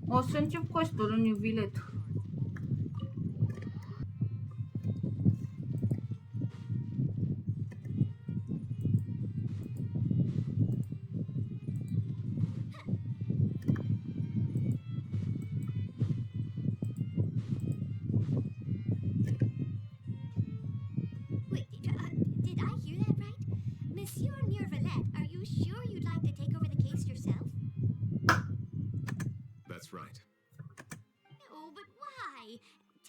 O să încep costul în Neuvillette. Wait, did I hear that right? Monsieur Neuvillette, are you sure you'd like to take over the case yourself? That's right. Oh, but why?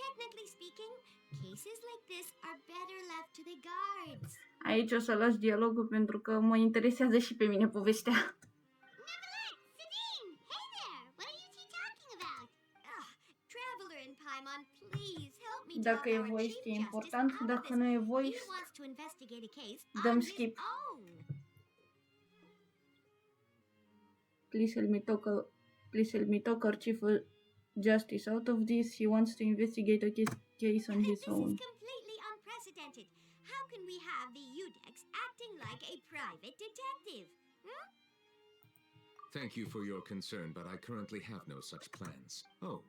Technically speaking, cases like this are better left to the guards. Aici o să las dialogul pentru că mă interesează și pe mine povestea. Neuvillette, Sedin, hey there! What are you two talking about? Traveler in Paimon, please help me Dacă talk e our voice chief e justice important, out of dacă this. nu e He voice, wants to investigate a case dăm on his skip. own. Please help me talk our chief justice out of this. He wants to investigate a case on his This own. is completely unprecedented. How can we have the Udex acting like a private detective? Thank you for your concern, but I currently have no such plans. Oh,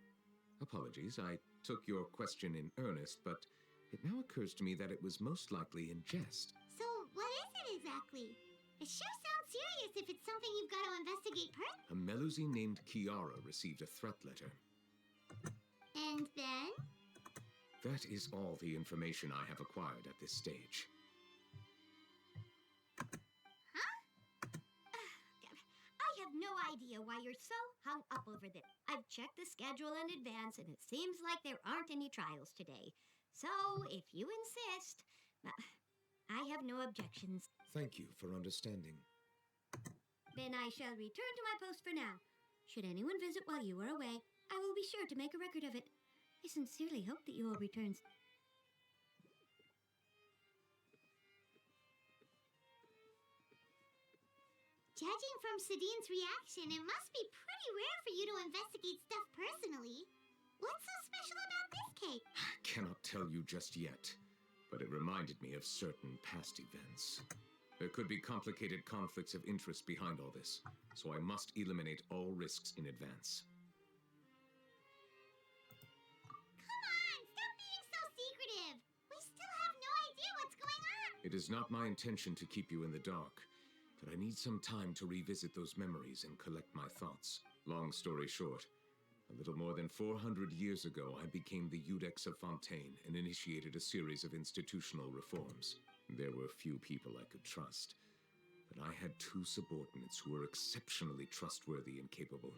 apologies. I took your question in earnest, but it now occurs to me that it was most likely in jest. So, what is it exactly? It sure sounds serious if it's something you've got to investigate A Melusine named Kiara received a threat letter. And then? That is all the information I have acquired at this stage. I have no idea why you're so hung up over this. I've checked the schedule in advance, and it seems like there aren't any trials today. So, if you insist, I have no objections. Thank you for understanding. Then I shall return to my post for now. Should anyone visit while you are away, I will be sure to make a record of it. I sincerely hope that you will return. Judging from Sedin's reaction, it must be pretty rare for you to investigate stuff personally. What's so special about this case? I cannot tell you just yet, but it reminded me of certain past events. There could be complicated conflicts of interest behind all this, so I must eliminate all risks in advance. Come on, stop being so secretive. We still have no idea what's going on. It is not my intention to keep you in the dark, but I need some time to revisit those memories and collect my thoughts. Long story short, a little more than 400 years ago, I became the Udex of Fontaine and initiated a series of institutional reforms. There were few people I could trust, but I had two subordinates who were exceptionally trustworthy and capable.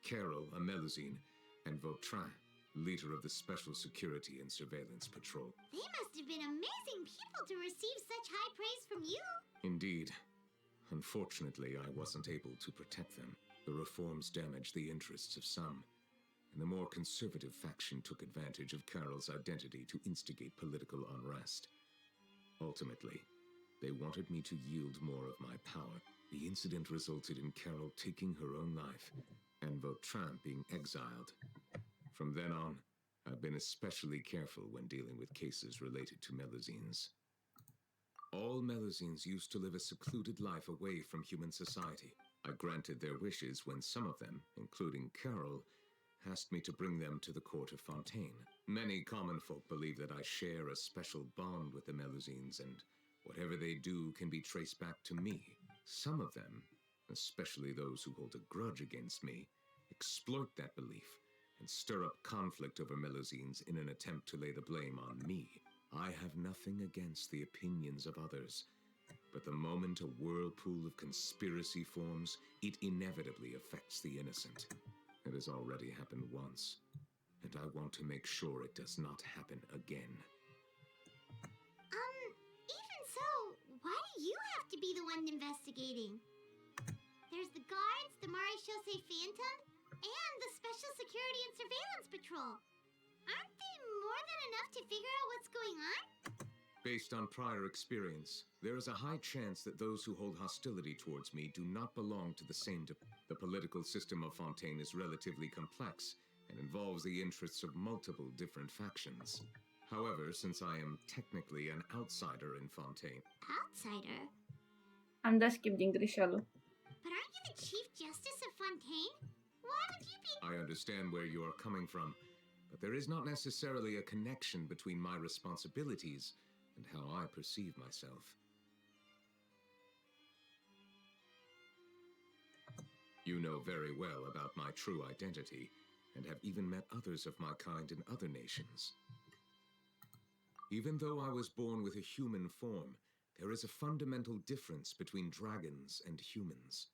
Carol, a Melusine, and Vautrin, leader of the Special Security and Surveillance Patrol. They must have been amazing people to receive such high praise from you. Indeed. Unfortunately, I wasn't able to protect them. The reforms damaged the interests of some, and the more conservative faction took advantage of Carol's identity to instigate political unrest. Ultimately, they wanted me to yield more of my power. The incident resulted in Carol taking her own life, and Vautrin being exiled. From then on, I've been especially careful when dealing with cases related to Melusines. All Melusines used to live a secluded life away from human society. I granted their wishes when some of them, including Carol, asked me to bring them to the court of Fontaine. Many common folk believe that I share a special bond with the Melusines, and whatever they do can be traced back to me. Some of them, especially those who hold a grudge against me, exploit that belief and stir up conflict over Melusines in an attempt to lay the blame on me. I have nothing against the opinions of others, but the moment a whirlpool of conspiracy forms, it inevitably affects the innocent. It has already happened once, and I want to make sure it does not happen again. Even so, why do you have to be the one investigating? There's the guards, the Maréchaussée Phantom, and the Special Security and Surveillance Patrol. Aren't they more than enough to figure out what's going on? Based on prior experience, there is a high chance that those who hold hostility towards me do not belong to the same The political system of Fontaine is relatively complex and involves the interests of multiple different factions. However, since I am technically an outsider in Fontaine... Outsider? Am dat skip din greșeală. But aren't you the Chief Justice of Fontaine? Why would you be... I understand where you are coming from, but there is not necessarily a connection between my responsibilities and how I perceive myself. You know very well about my true identity, and have even met others of my kind in other nations. Even though I was born with a human form, there is a fundamental difference between dragons and humans.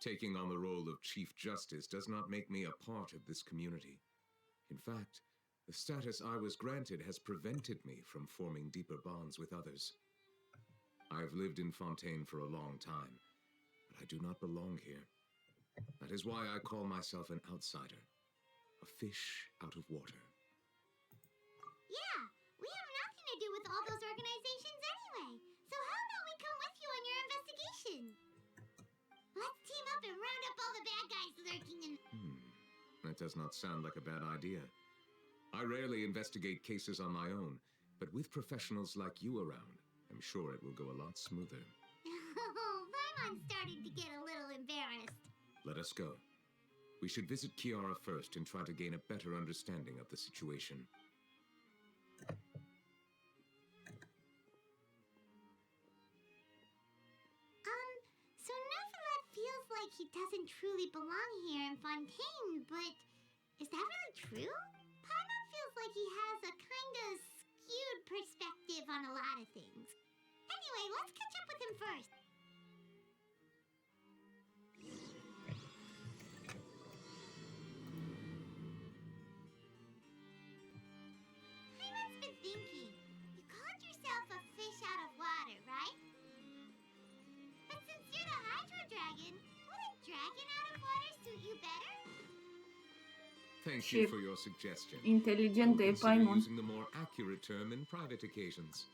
Taking on the role of Chief Justice does not make me a part of this community. In fact, the status I was granted has prevented me from forming deeper bonds with others. I have lived in Fontaine for a long time, but I do not belong here. That is why I call myself an outsider, a fish out of water. Yeah, we have nothing to do with all those organizations anyway. So how about we come with you on your investigation? Let's team up and round up all the bad guys lurking in... That does not sound like a bad idea. I rarely investigate cases on my own, but with professionals like you around, I'm sure it will go a lot smoother. Oh, Paimon's starting to get a little embarrassed. Let us go. We should visit Kiara first and try to gain a better understanding of the situation. So Neuvillette feels like he doesn't truly belong here in Fontaine, but is that really true? Paimon feels like he has a kind of skewed perspective on a lot of things. Anyway, let's catch up with him first. Paimon's been thinking. You called yourself a fish out of water, right? But since you're the Hydro Dragon, wouldn't dragon out of water suit you better? Thank you for your suggestion. Inteligent e Consider Paimon. using the more accurate term in private occasions.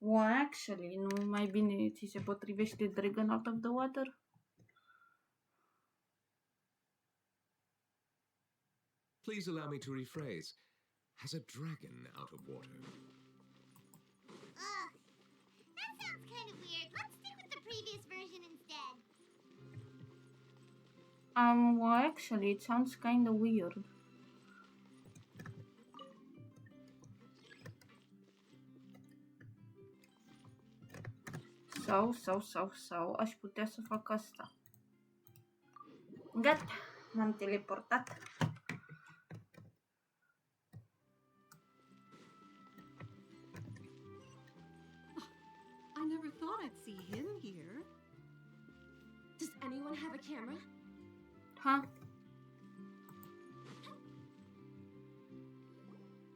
Well, actually, nu mai bine ți se potrivește Dragon Out of the Water? Please allow me to rephrase. Has a dragon out of water? Ugh, that sounds kind of weird. Let's stick with the previous version instead. Well, actually, it sounds kind of weird. Sau, aș putea să fac asta. Gata, m-am teleportat. I never thought I'd see him here. Does anyone have a camera? Ha?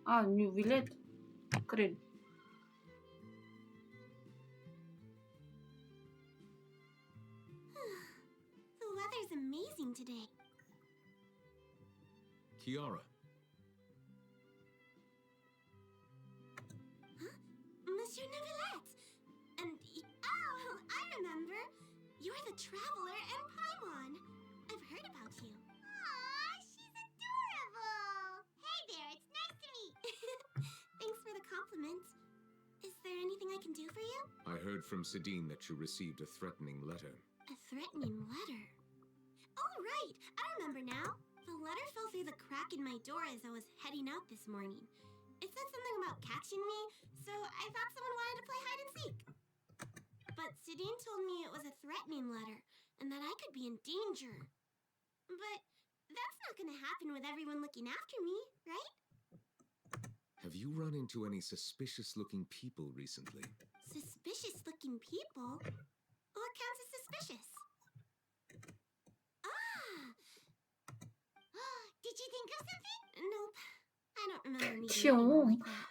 Neuvillette? Cred. The weather's amazing today. Kiara. Monsieur Neuvillette! Oh, I remember. You're the Traveler and Paimon. I've heard about you. Aw, she's adorable! Hey there, it's nice to meet. Thanks for the compliment. Is there anything I can do for you? I heard from Sidine that you received a threatening letter. A threatening letter? Oh, right! I remember now. The letter fell through the crack in my door as I was heading out this morning. It said something about catching me, so I thought someone wanted to play hide and seek. But Sidine told me it was a threatening letter, and that I could be in danger. But that's not gonna happen with everyone looking after me, right? Have you run into any suspicious-looking people recently? Suspicious-looking people? What counts as suspicious? Did you think of something? Nope. I don't remember meeting anyone like that.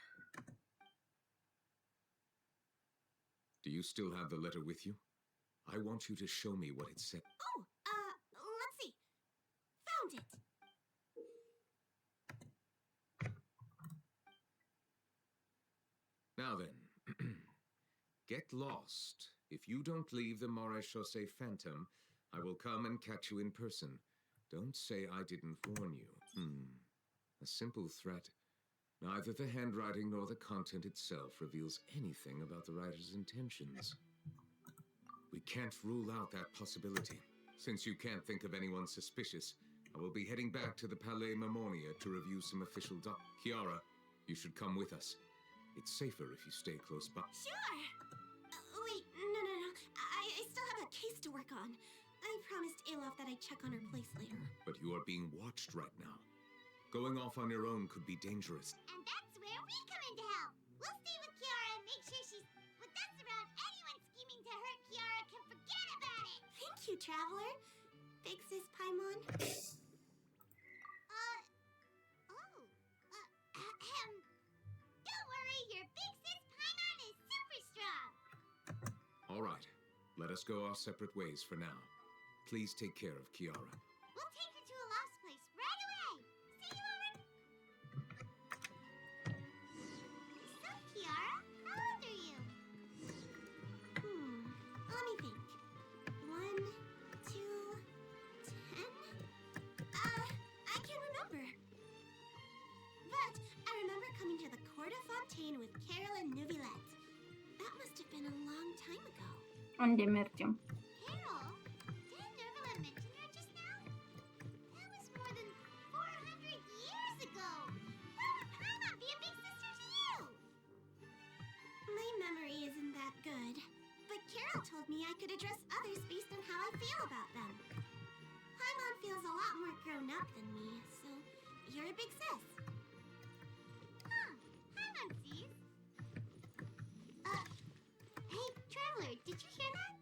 Do you still have the letter with you? I want you to show me what it said. Oh, let's see. Found it. Now then, get lost. If you don't leave the Maréchaussée Phantom, I will come and catch you in person. Don't say I didn't warn you. A simple threat. Neither the handwriting nor the content itself reveals anything about the writer's intentions. We can't rule out that possibility. Since you can't think of anyone suspicious, I will be heading back to the Palais Marmonia to review some official Kiara, you should come with us. It's safer if you stay close by. Sure! Wait, no. I still have a case to work on. I promised Alof that I'd check on her place later. But you are being watched right now. Going off on your own could be dangerous. And that's where we come in to help. We'll stay with Kiara and make sure she's with us around anyone scheming to hurt Kiara can forget about it. Thank you, Traveler. Big Sis Paimon. Don't worry, your big sis Paimon is super strong. All right, let us go our separate ways for now. Please take care of Kiara. We'll take her to a lost place right away. See you over. So, Kiara, how old are you? Let me think. 1, 2, 10? I can't remember. But I remember coming to the Court of Fontaine with Carol and Neuvillette. That must have been a long time ago. Unde mergem? Carol? Didn't Neuvillette mention her just now? That was more than 400 years ago. How would Paimon be a big sister to you? My memory isn't that good. But Carol told me I could address others based on how I feel about them. Paimon feels a lot more grown up than me, so you're a big sis. Paimon sees. Hey, Traveler, did you hear that?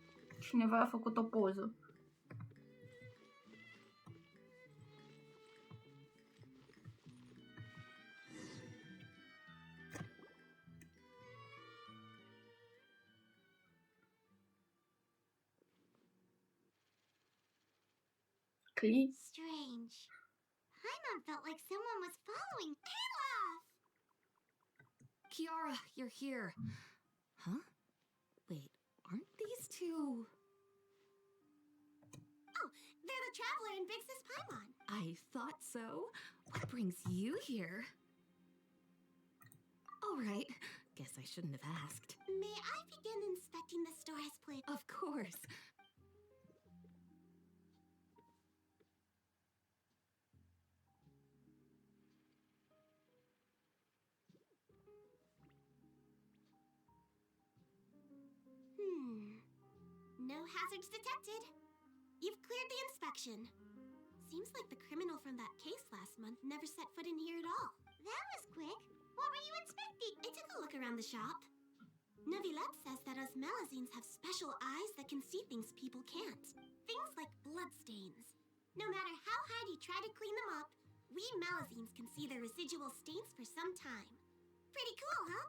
Cineva a făcut o poză. Cli? Strange. Paimon felt like someone was following Alof. Kiara, you're here. Huh? Wait, aren't these two... Oh, they're the Traveler and Big Sis Paimon. I thought so. What brings you here? All right. Guess I shouldn't have asked. May I begin inspecting the store's plate? Of course. No hazards detected. You've cleared the inspection. Seems like the criminal from that case last month never set foot in here at all. That was quick. What were you inspecting? I took a look around the shop. Neuvillette says that us Melazines have special eyes that can see things people can't. Things like bloodstains. No matter how hard you try to clean them up, we Melazines can see their residual stains for some time. Pretty cool, huh?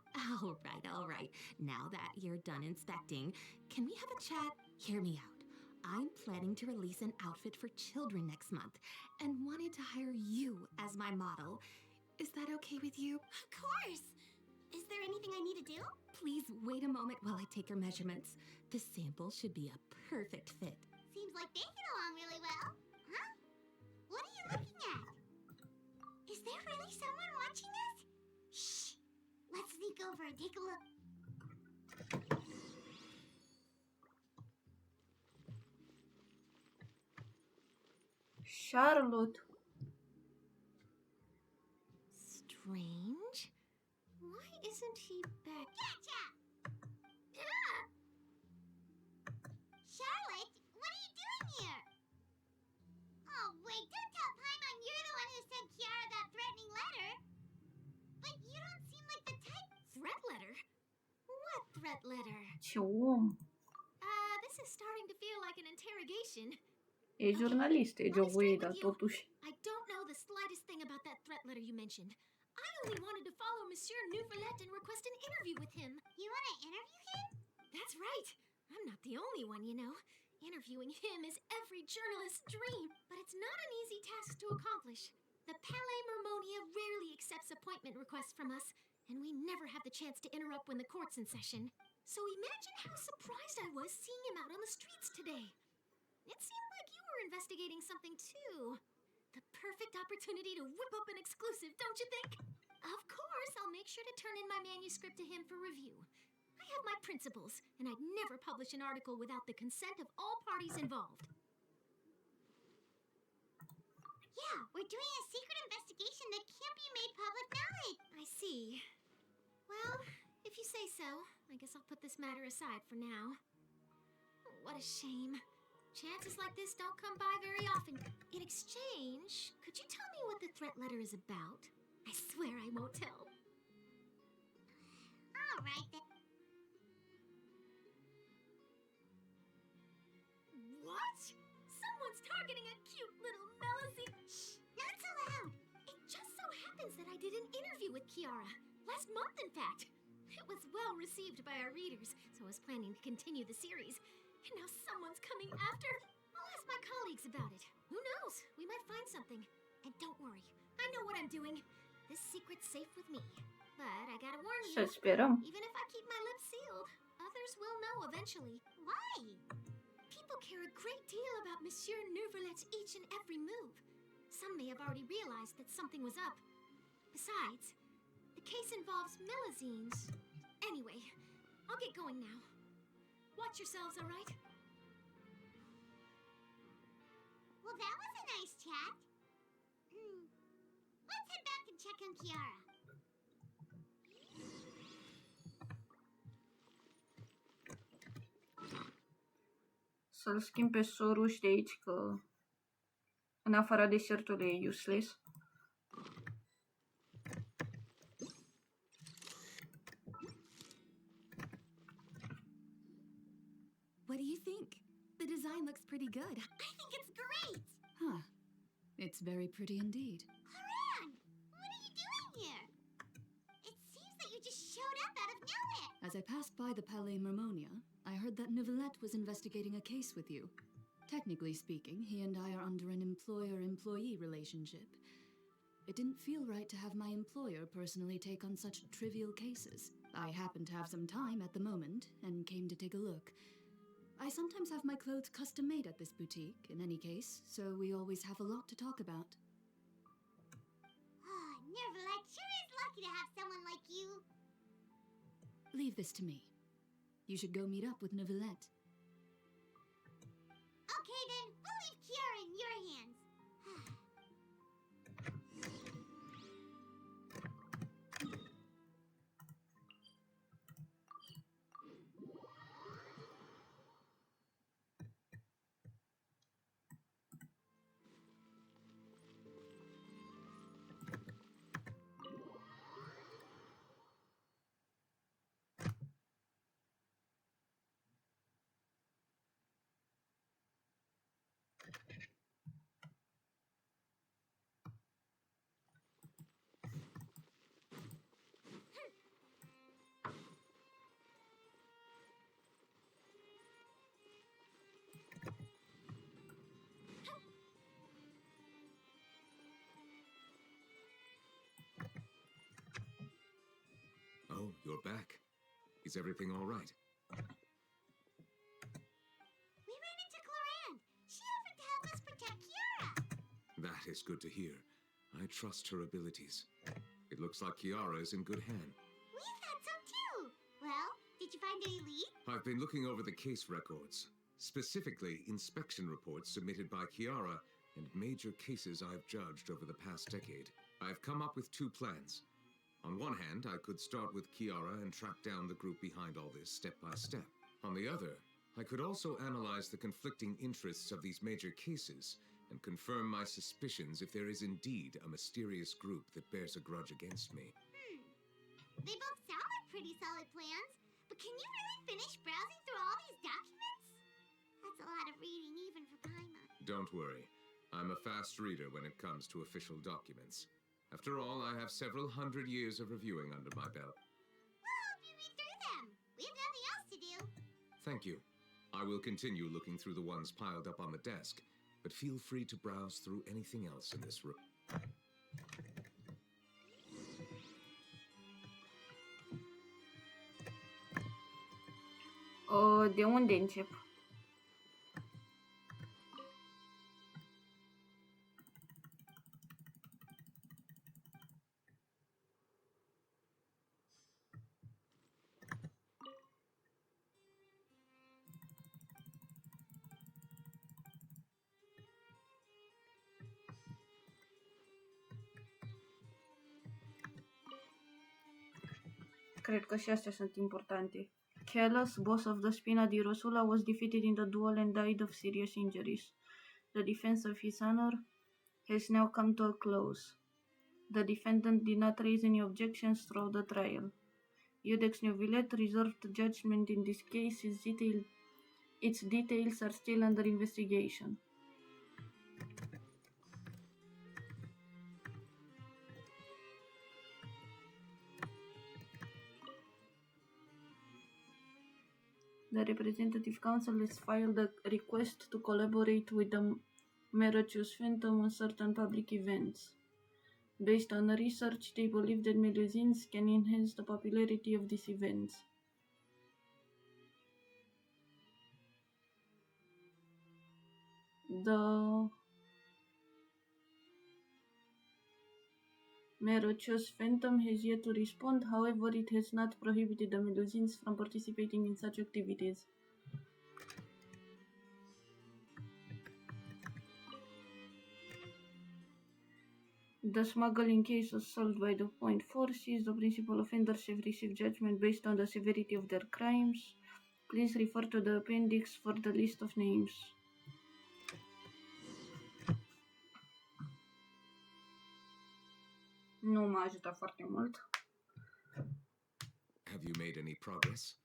All right. Now that you're done inspecting, can we have a chat? Hear me out. I'm planning to release an outfit for children next month and wanted to hire you as my model. Is that okay with you? Of course! Is there anything I need to do? Please wait a moment while I take your measurements. The sample should be a perfect fit. Seems like they get along really well. Huh? What are you looking at? Is there really someone watching us? Shh! Let's sneak over and take a look. Charlotte. Strange. Why isn't he back? Gotcha! Charlotte, what are you doing here? Oh, wait, don't tell Paimon you're the one who sent Kiara that threatening letter. But you don't seem like the type... Threat letter? What threat letter? Ce om. This is starting to feel like an interrogation. E jurnalist, e jovuie, dar totuși. I don't know the slightest thing about that threat letter you mentioned. I only wanted to follow Monsieur Neuvillette and request an interview with him. You want to interview him? That's right. I'm not the only one, you know. Interviewing him is every journalist's dream, but it's not an easy task to accomplish. The Palais Marmonia rarely accepts appointment requests from us, and we never have the chance to interrupt when the court's in session. So imagine how surprised I was seeing him out on the streets today. It seemed like you were investigating something too. The perfect opportunity to whip up an exclusive, don't you think? Of course, I'll make sure to turn in my manuscript to him for review. I have my principles, and I'd never publish an article without the consent of all parties involved. Yeah, we're doing a secret investigation that can't be made public knowledge. I see. Well, if you say so, I guess I'll put this matter aside for now. What a shame. Chances like this don't come by very often. In exchange, could you tell me what the threat letter is about? I swear I won't tell. All right then. What? Someone's targeting a cute little Melody. Shh, not so loud. It just so happens that I did an interview with Kiara. Last month, in fact. It was well received by our readers, so I was planning to continue the series. And now someone's coming after. I'll ask my colleagues about it. Who knows? We might find something. And don't worry, I know what I'm doing. This secret's safe with me. But I gotta warn Să you, sperăm. even if I keep my lips sealed, others will know eventually. Why? People care a great deal about Monsieur Neuvillette's each and every move. Some may have already realized that something was up. Besides, the case involves Melazines. Anyway, I'll get going now. Watch yourselves, all right? Well, that was a nice chat. Let's head back and check on Kiara. Să-l schimb pe Soruș de aici, că în afara desertului e useless. What do you think? The design looks pretty good. I think it's great! Huh. It's very pretty indeed. Haran! What are you doing here? It seems that you just showed up out of nowhere. As I passed by the Palais Mermonia, I heard that Neuvillette was investigating a case with you. Technically speaking, he and I are under an employer-employee relationship. It didn't feel right to have my employer personally take on such trivial cases. I happened to have some time at the moment, and came to take a look. I sometimes have my clothes custom-made at this boutique, in any case, so we always have a lot to talk about. Oh, Neuvillette sure is lucky to have someone like you. Leave this to me. You should go meet up with Neuvillette. Okay then, we'll leave Kiara in your hands. Oh, you're back. Is everything all right? We ran into Cloran. She offered to help us protect Kiara. That is good to hear. I trust her abilities. It looks like Kiara is in good hand. We thought so too. Well, did you find any leads? I've been looking over the case records, specifically inspection reports submitted by Kiara and major cases I've judged over the past decade. I've come up with two plans. On one hand, I could start with Kiara and track down the group behind all this step by step. On the other, I could also analyze the conflicting interests of these major cases and confirm my suspicions if there is indeed a mysterious group that bears a grudge against me. They both sound like pretty solid plans, but can you really finish browsing through all these documents? That's a lot of reading even for Paimon. Don't worry. I'm a fast reader when it comes to official documents. After all, I have several hundred years of reviewing under my belt. We'll help you read through them. We have nothing else to do. Thank you. I will continue looking through the ones piled up on the desk, but feel free to browse through anything else in this room. De unde încep? Cred că și astea sunt importante. Callus, boss of the Spina di Rosula, was defeated in the duel and died of serious injuries. The defense of his honor has now come to a close. The defendant did not raise any objections throughout the trial. Iudex Neuvillette reserved judgment in this case. Its details are still under investigation. The Representative Council has filed a request to collaborate with the Miraculous Phantom on certain public events. Based on research, they believe that melusines can enhance the popularity of these events. The Miraculous Phantom has yet to respond, however, it has not prohibited the melusines from participating in such activities. The smuggling case was solved by the point forces. The principal offenders have received judgment based on the severity of their crimes. Please refer to the appendix for the list of names. Nu m-a ajutat foarte mult. Have you made any progress?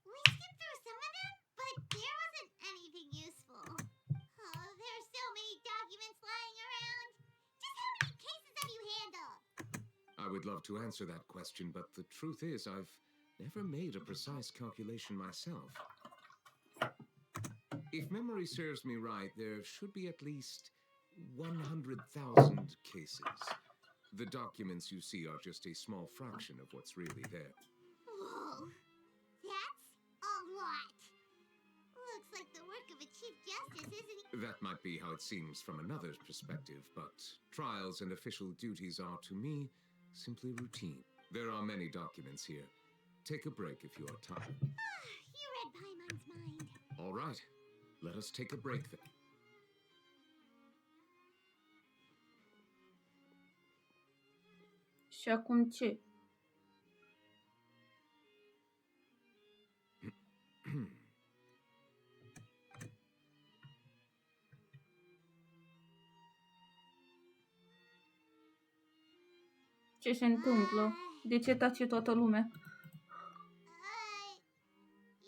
We skipped through some of them, but there wasn't anything useful. Oh, there are so many documents lying around. Just how many cases have you handled? I would love to answer that question, but the truth is I've never made a precise calculation myself. If memory serves me right, there should be at least 100,000 cases. The documents you see are just a small fraction of what's really there. Whoa, that's a lot. Looks like the work of a Chief Justice, isn't it? That might be how it seems from another's perspective, but trials and official duties are, to me, simply routine. There are many documents here. Take a break if you are tired. You read Paimon's mind. All right, let us take a break then. Și acum ce? Ce se întâmplă? De ce tace toată lumea?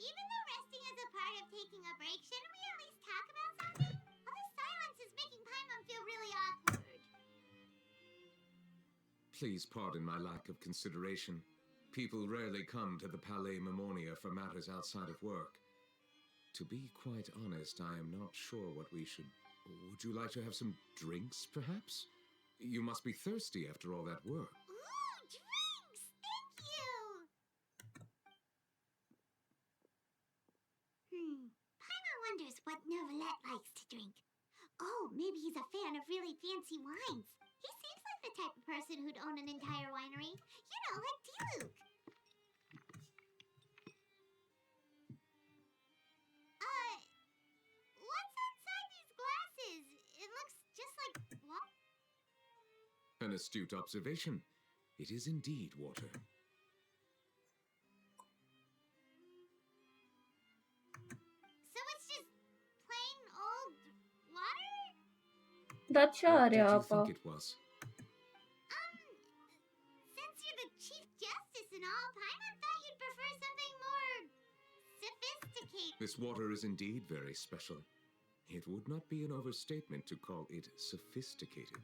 Even though resting is a part of taking a break, shouldn't we at least talk about something? All this silence is making Paimon feel really awkward. Please pardon my lack of consideration. People rarely come to the Palais Memonia for matters outside of work. To be quite honest, I am not sure what we should... Would you like to have some drinks, perhaps? You must be thirsty after all that work. Ooh, drinks! Thank you! Paimon wonders what Neuvillette likes to drink. Oh, maybe he's a fan of really fancy wines. He seems like the type of person who'd own an entire winery. You know, like D-Luke. What's inside these glasses? It looks just like water. An astute observation. It is indeed water. So it's just plain old water? Dar ce What are did you apa? think it was? Since you're the Chief Justice and all, Paimon thought you'd prefer something more sophisticated. This water is indeed very special. It would not be an overstatement to call it sophisticated.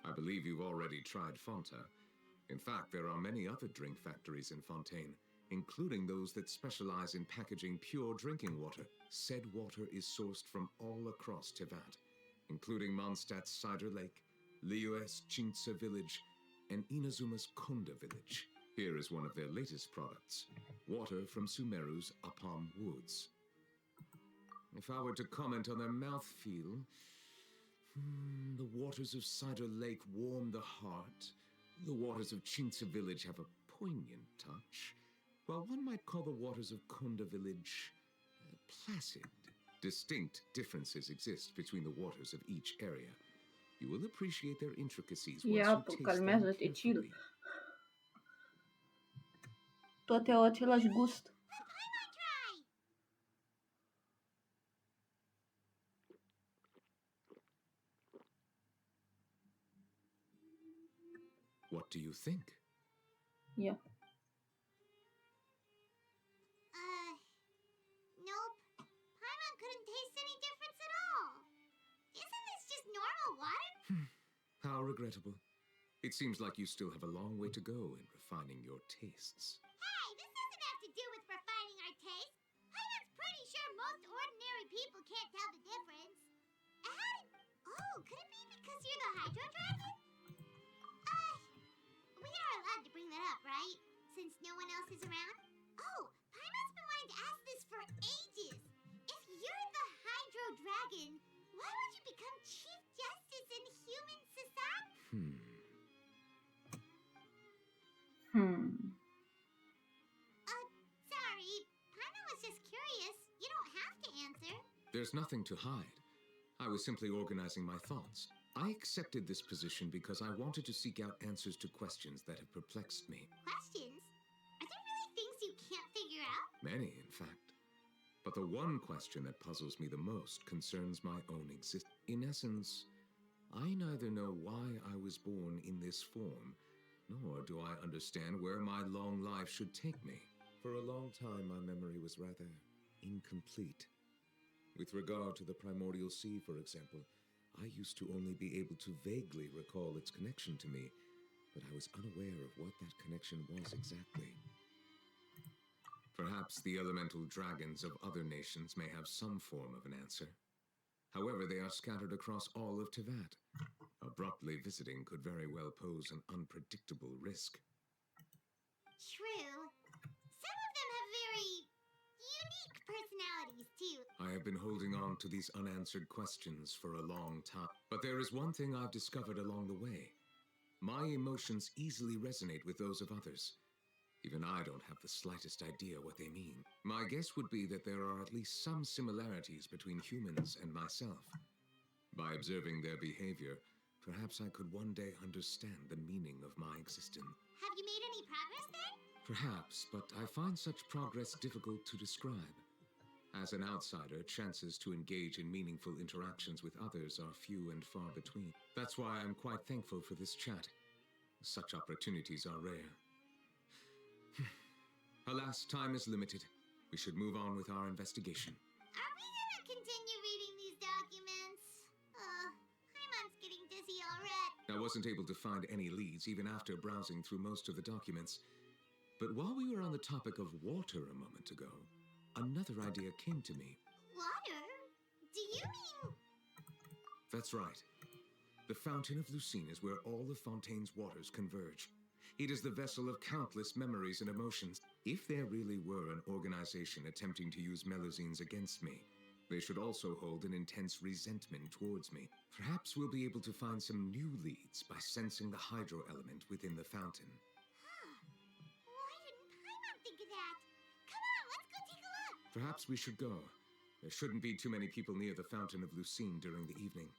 I believe you've already tried Fanta. In fact, there are many other drink factories in Fontaine, including those that specialize in packaging pure drinking water. Said water is sourced from all across Tevat, including Mondstadt's Cider Lake, Liu's Chintsa village, and Inazuma's Konda village. Here is one of their latest products, water from Sumeru's Apam Woods. If I were to comment on their mouthfeel, the waters of Cider Lake warm the heart. The waters of Chintsa village have a poignant touch, while one might call the waters of Konda village placid. Distinct differences exist between the waters of each area. You will appreciate their intricacies once Ia, you pă, taste them calmează-te, chill. carefully. Toate au același gust. Paimon try! What do you think? Ia. Nope. Paimon couldn't taste any difference at all. Isn't this just normal water? How regrettable. It seems like you still have a long way to go in refining your tastes. Hey, this doesn't have to do with refining our taste. Paimon's pretty sure most ordinary people can't tell the difference. Oh, could it be because you're the Hydro Dragon? We are allowed to bring that up, right? Since no one else is around? Oh, Paimon's been wanting to ask this for ages. If you're the Hydro Dragon, why would you become Chief Justice in human society? Sorry. Paimon was just curious. You don't have to answer. There's nothing to hide. I was simply organizing my thoughts. I accepted this position because I wanted to seek out answers to questions that have perplexed me. Questions? Are there really things you can't figure out? Many, in fact. But the one question that puzzles me the most concerns my own existence. In essence, I neither know why I was born in this form, nor do I understand where my long life should take me. For a long time, my memory was rather incomplete. With regard to the primordial sea, for example, I used to only be able to vaguely recall its connection to me, but I was unaware of what that connection was exactly. Perhaps the elemental dragons of other nations may have some form of an answer. However, they are scattered across all of Tevat. Abruptly visiting could very well pose an unpredictable risk. True. Some of them have very unique personalities, too. I have been holding on to these unanswered questions for a long time. But there is one thing I've discovered along the way. My emotions easily resonate with those of others. Even I don't have the slightest idea what they mean. My guess would be that there are at least some similarities between humans and myself. By observing their behavior, perhaps I could one day understand the meaning of my existence. Have you made any progress then? Perhaps, but I find such progress difficult to describe. As an outsider, chances to engage in meaningful interactions with others are few and far between. That's why I'm quite thankful for this chat. Such opportunities are rare. Alas, time is limited. We should move on with our investigation. Are we gonna continue reading these documents? Paimon's getting dizzy already. I wasn't able to find any leads even after browsing through most of the documents. But while we were on the topic of water a moment ago, another idea came to me. Water? Do you mean... That's right. The Fountain of Lucine is where all of Fontaine's waters converge. It is the vessel of countless memories and emotions. If there really were an organization attempting to use Melusines against me, they should also hold an intense resentment towards me. Perhaps we'll be able to find some new leads by sensing the hydro element within the fountain. Why didn't Paimon think of that? Come on, let's go take a look. Perhaps we should go. There shouldn't be too many people near the Fountain of Lucine during the evening.